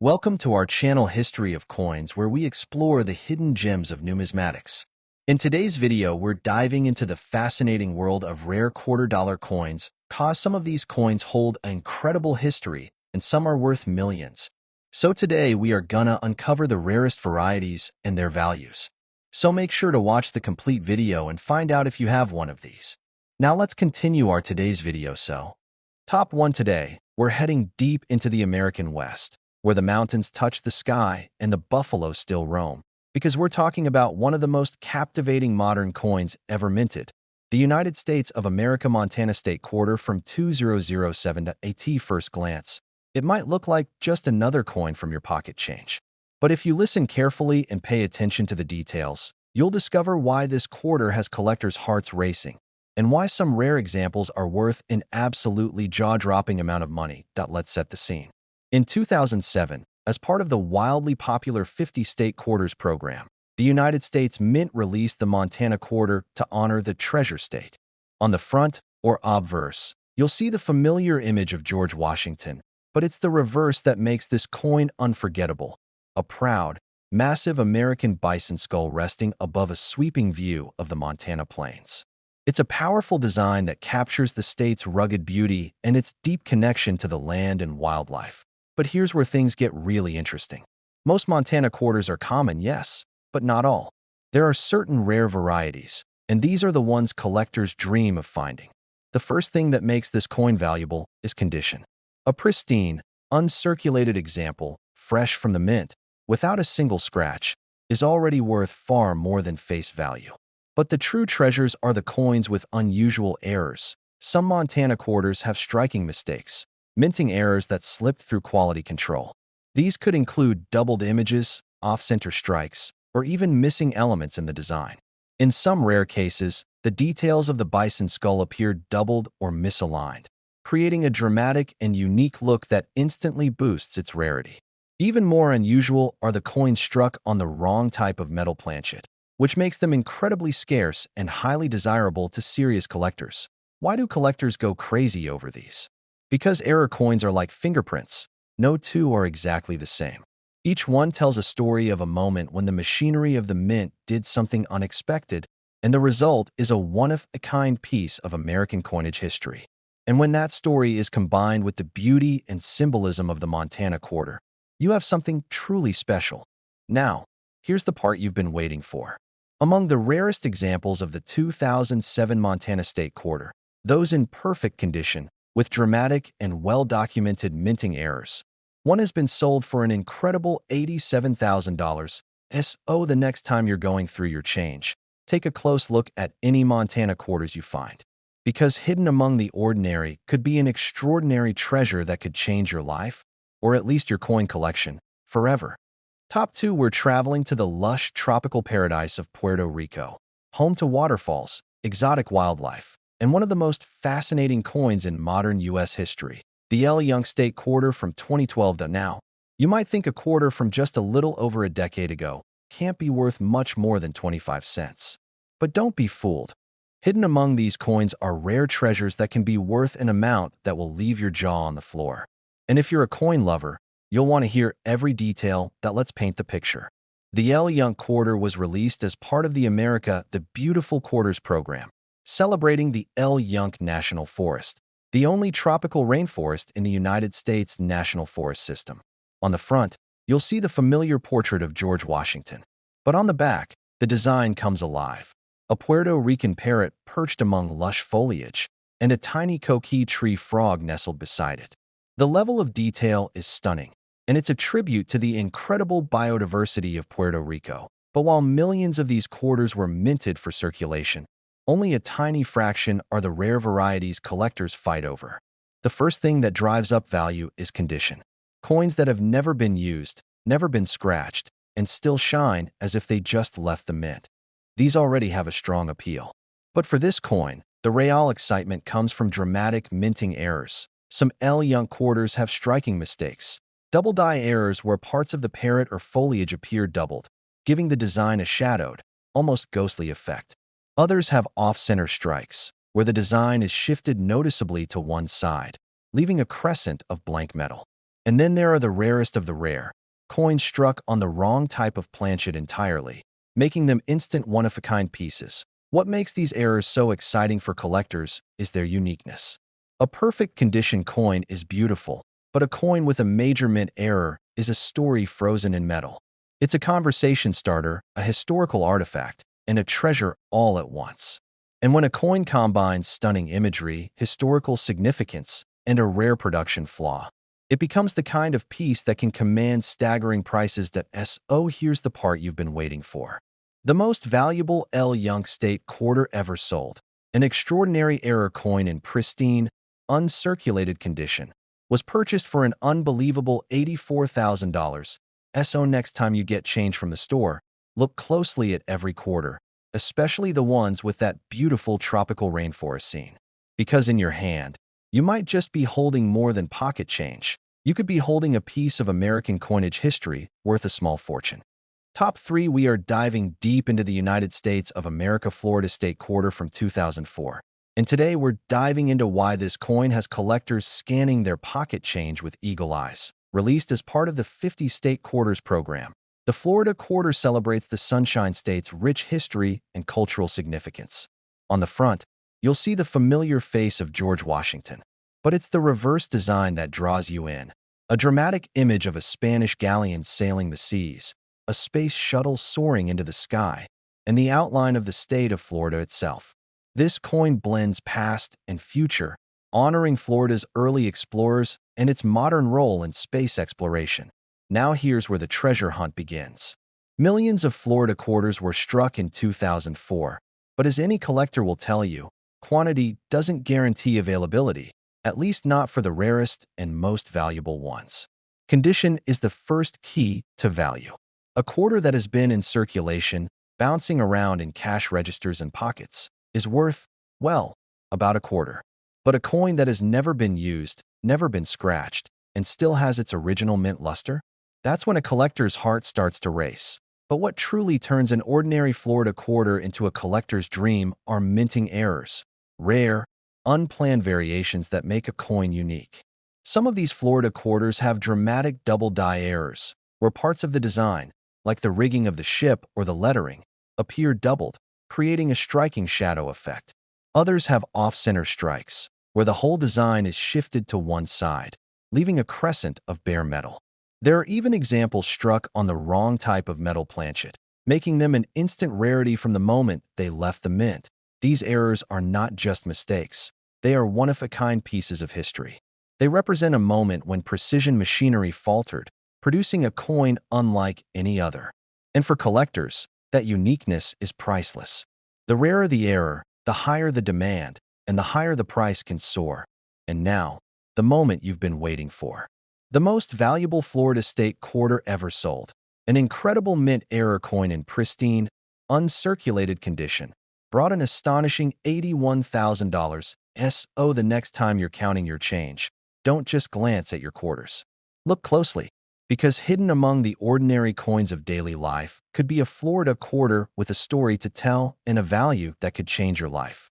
Welcome to our channel History of Coins, where we explore the hidden gems of numismatics. In today's video, we're diving into the fascinating world of rare quarter-dollar coins, cause some of these coins hold an incredible history, and some are worth millions. So today, we are gonna uncover the rarest varieties and their values. So make sure to watch the complete video and find out if you have one of these. Now let's continue our today's video. Top 1 today, we're heading deep into the American West, where the mountains touch the sky and the buffalo still roam, because we're talking about one of the most captivating modern coins ever minted, the United States of America Montana State Quarter from 2007. At first glance, it might look like just another coin from your pocket change. But if you listen carefully and pay attention to the details, you'll discover why this quarter has collectors' hearts racing, and why some rare examples are worth an absolutely jaw-dropping amount of money. Let's set the scene. In 2007, as part of the wildly popular 50-state quarters program, the United States Mint released the Montana Quarter to honor the treasure state. On the front, or obverse, you'll see the familiar image of George Washington, but it's the reverse that makes this coin unforgettable. A proud, massive American bison skull resting above a sweeping view of the Montana plains. It's a powerful design that captures the state's rugged beauty and its deep connection to the land and wildlife. But here's where things get really interesting. Most Montana quarters are common, yes, but not all. There are certain rare varieties, and these are the ones collectors dream of finding. The first thing that makes this coin valuable is condition. A pristine, uncirculated example, fresh from the mint, without a single scratch, is already worth far more than face value. But the true treasures are the coins with unusual errors. Some Montana quarters have striking mistakes, minting errors that slipped through quality control. These could include doubled images, off-center strikes, or even missing elements in the design. In some rare cases, the details of the bison skull appear doubled or misaligned, creating a dramatic and unique look that instantly boosts its rarity. Even more unusual are the coins struck on the wrong type of metal planchet, which makes them incredibly scarce and highly desirable to serious collectors. Why do collectors go crazy over these? Because error coins are like fingerprints. No two are exactly the same. Each one tells a story of a moment when the machinery of the mint did something unexpected, and the result is a one-of-a-kind piece of American coinage history. And when that story is combined with the beauty and symbolism of the Montana Quarter, you have something truly special. Now, here's the part you've been waiting for. Among the rarest examples of the 2007 Montana State Quarter, those in perfect condition, with dramatic and well-documented minting errors, one has been sold for an incredible $87,000. So the next time you're going through your change, take a close look at any Montana quarters you find, because hidden among the ordinary could be an extraordinary treasure that could change your life, or at least your coin collection, forever. Top 2, we're traveling to the lush tropical paradise of Puerto Rico, home to waterfalls, exotic wildlife, and one of the most fascinating coins in modern U.S. history, the Yunk State Quarter from 2012 to now. You might think a quarter from just a little over a decade ago can't be worth much more than 25 cents. But don't be fooled. Hidden among these coins are rare treasures that can be worth an amount that will leave your jaw on the floor. And if you're a coin lover, you'll want to hear every detail. Let's paint the picture. The Yunk Quarter was released as part of the America the Beautiful Quarters program, celebrating the Yunk National Forest, the only tropical rainforest in the United States National Forest System. On the front, you'll see the familiar portrait of George Washington. But on the back, the design comes alive. A Puerto Rican parrot perched among lush foliage, and a tiny coqui tree frog nestled beside it. The level of detail is stunning, and it's a tribute to the incredible biodiversity of Puerto Rico. But while millions of these quarters were minted for circulation, only a tiny fraction are the rare varieties collectors fight over. The first thing that drives up value is condition. Coins that have never been used, never been scratched, and still shine as if they just left the mint. These already have a strong appeal. But for this coin, the real excitement comes from dramatic minting errors. Some Yunk quarters have striking mistakes. Double die errors where parts of the parrot or foliage appear doubled, giving the design a shadowed, almost ghostly effect. Others have off-center strikes, where the design is shifted noticeably to one side, leaving a crescent of blank metal. And then there are the rarest of the rare, coins struck on the wrong type of planchet entirely, making them instant one-of-a-kind pieces. What makes these errors so exciting for collectors is their uniqueness. A perfect condition coin is beautiful, but a coin with a major mint error is a story frozen in metal. It's a conversation starter, a historical artifact, and a treasure all at once. And when a coin combines stunning imagery, historical significance, and a rare production flaw, it becomes the kind of piece that can command staggering prices. Oh, here's the part you've been waiting for. The most valuable Yunk Quarter ever sold, an extraordinary error coin in pristine, uncirculated condition, was purchased for an unbelievable $84,000. So next time you get change from the store, look closely at every quarter, especially the ones with that beautiful tropical rainforest scene. Because in your hand, you might just be holding more than pocket change. You could be holding a piece of American coinage history worth a small fortune. Top 3. We are diving deep into the United States of America Florida State Quarter from 2004. And today we're diving into why this coin has collectors scanning their pocket change with eagle eyes. Released as part of the 50 State Quarters program, the Florida Quarter celebrates the Sunshine State's rich history and cultural significance. On the front, you'll see the familiar face of George Washington, but it's the reverse design that draws you in. A dramatic image of a Spanish galleon sailing the seas, a space shuttle soaring into the sky, and the outline of the state of Florida itself. This coin blends past and future, honoring Florida's early explorers and its modern role in space exploration. Now here's where the treasure hunt begins. Millions of Florida quarters were struck in 2004, but as any collector will tell you, quantity doesn't guarantee availability, at least not for the rarest and most valuable ones. Condition is the first key to value. A quarter that has been in circulation, bouncing around in cash registers and pockets, is worth, well, about a quarter. But a coin that has never been used, never been scratched, and still has its original mint luster? That's when a collector's heart starts to race. But what truly turns an ordinary Florida quarter into a collector's dream are minting errors, rare, unplanned variations that make a coin unique. Some of these Florida quarters have dramatic double-die errors, where parts of the design, like the rigging of the ship or the lettering, appear doubled, creating a striking shadow effect. Others have off-center strikes, where the whole design is shifted to one side, leaving a crescent of bare metal. There are even examples struck on the wrong type of metal planchet, making them an instant rarity from the moment they left the mint. These errors are not just mistakes. They are one-of-a-kind pieces of history. They represent a moment when precision machinery faltered, producing a coin unlike any other. And for collectors, that uniqueness is priceless. The rarer the error, the higher the demand, and the higher the price can soar. And now, the moment you've been waiting for. The most valuable Florida State quarter ever sold. An incredible mint error coin in pristine, uncirculated condition, brought an astonishing $81,000. So the next time you're counting your change, don't just glance at your quarters. Look closely, because hidden among the ordinary coins of daily life could be a Florida quarter with a story to tell and a value that could change your life.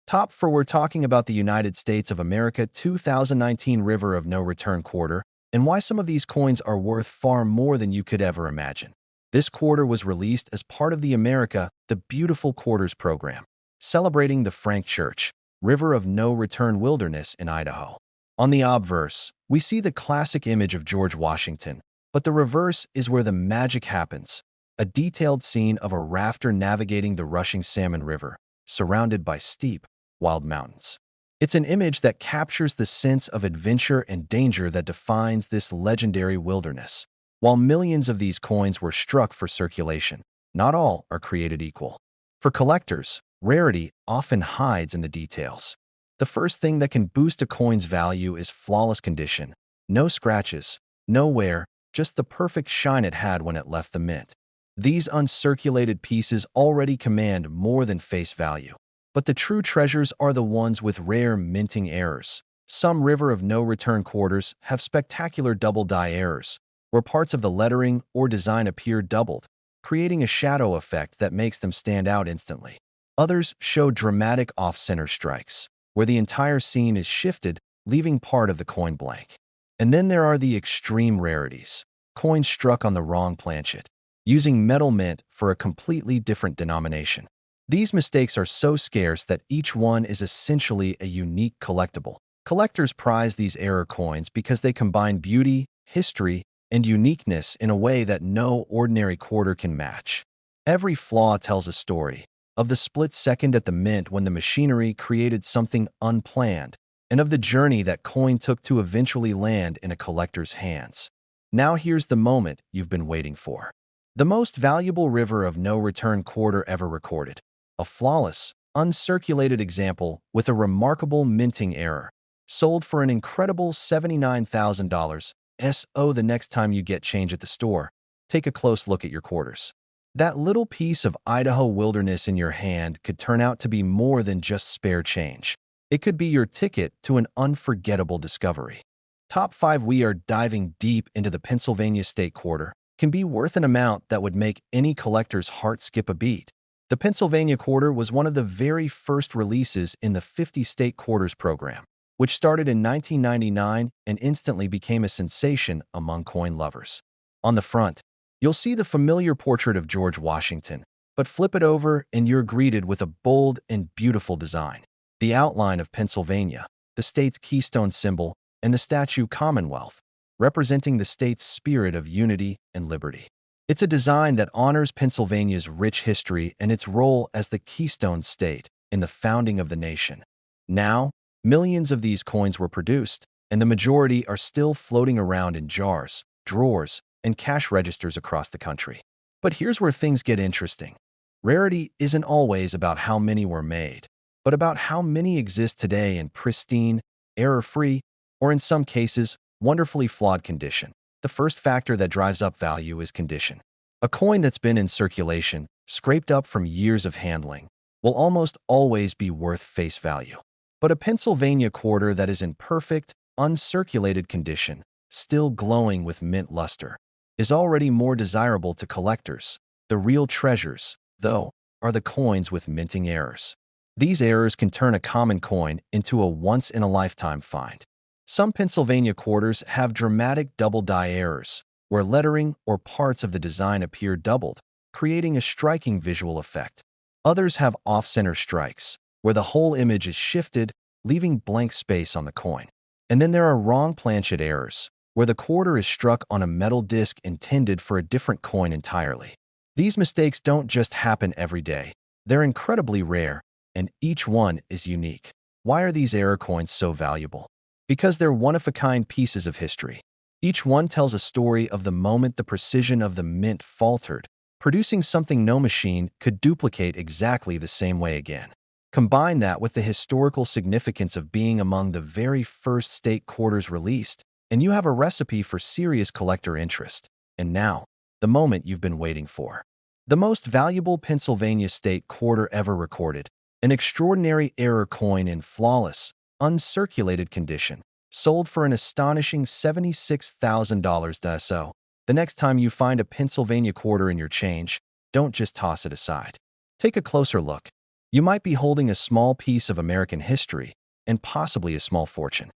Top 4. We're talking about the United States of America 2019 River of No Return Quarter and why some of these coins are worth far more than you could ever imagine. This quarter was released as part of the America the Beautiful Quarters program, celebrating the Frank Church, River of No Return Wilderness in Idaho. On the obverse, we see the classic image of George Washington, but the reverse is where the magic happens, a detailed scene of a rafter navigating the rushing Salmon River, surrounded by steep, wild mountains. It's an image that captures the sense of adventure and danger that defines this legendary wilderness. While millions of these coins were struck for circulation, not all are created equal. For collectors, rarity often hides in the details. The first thing that can boost a coin's value is flawless condition. No scratches, no wear, just the perfect shine it had when it left the mint. These uncirculated pieces already command more than face value. But the true treasures are the ones with rare minting errors. Some River of No Return quarters have spectacular double-die errors, where parts of the lettering or design appear doubled, creating a shadow effect that makes them stand out instantly. Others show dramatic off-center strikes, where the entire scene is shifted, leaving part of the coin blank. And then there are the extreme rarities, coins struck on the wrong planchet, using metal mint for a completely different denomination. These mistakes are so scarce that each one is essentially a unique collectible. Collectors prize these error coins because they combine beauty, history, and uniqueness in a way that no ordinary quarter can match. Every flaw tells a story of the split second at the mint when the machinery created something unplanned, and of the journey that coin took to eventually land in a collector's hands. Now here's the moment you've been waiting for. The most valuable river of no return quarter ever recorded. A flawless, uncirculated example with a remarkable minting error, sold for an incredible $79,000. So the next time you get change at the store, take a close look at your quarters. That little piece of Idaho wilderness in your hand could turn out to be more than just spare change. It could be your ticket to an unforgettable discovery. Top 5. We are diving deep into the Pennsylvania State Quarter. Can be worth an amount that would make any collector's heart skip a beat. The Pennsylvania Quarter was one of the very first releases in the 50 State Quarters program, which started in 1999 and instantly became a sensation among coin lovers. On the front, you'll see the familiar portrait of George Washington, but flip it over and you're greeted with a bold and beautiful design. The outline of Pennsylvania, the state's keystone symbol, and the statue Commonwealth, representing the state's spirit of unity and liberty. It's a design that honors Pennsylvania's rich history and its role as the keystone state in the founding of the nation. Now, millions of these coins were produced, and the majority are still floating around in jars, drawers, and cash registers across the country. But here's where things get interesting. Rarity isn't always about how many were made, but about how many exist today in pristine, error-free, or in some cases, wonderfully flawed condition. The first factor that drives up value is condition. A coin that's been in circulation, scraped up from years of handling, will almost always be worth face value. But a Pennsylvania quarter that is in perfect, uncirculated condition, still glowing with mint luster, is already more desirable to collectors. The real treasures, though, are the coins with minting errors. These errors can turn a common coin into a once-in-a-lifetime find. Some Pennsylvania quarters have dramatic double-die errors, where lettering or parts of the design appear doubled, creating a striking visual effect. Others have off-center strikes, where the whole image is shifted, leaving blank space on the coin. And then there are wrong planchet errors, where the quarter is struck on a metal disc intended for a different coin entirely. These mistakes don't just happen every day. They're incredibly rare, and each one is unique. Why are these error coins so valuable? Because they're one-of-a-kind pieces of history. Each one tells a story of the moment the precision of the mint faltered, producing something no machine could duplicate exactly the same way again. Combine that with the historical significance of being among the very first state quarters released, and you have a recipe for serious collector interest. And now, the moment you've been waiting for. The most valuable Pennsylvania state quarter ever recorded, an extraordinary error coin in flawless, uncirculated condition, sold for an astonishing $76,000. So, the next time you find a Pennsylvania quarter in your change, don't just toss it aside. Take a closer look. You might be holding a small piece of American history and possibly a small fortune.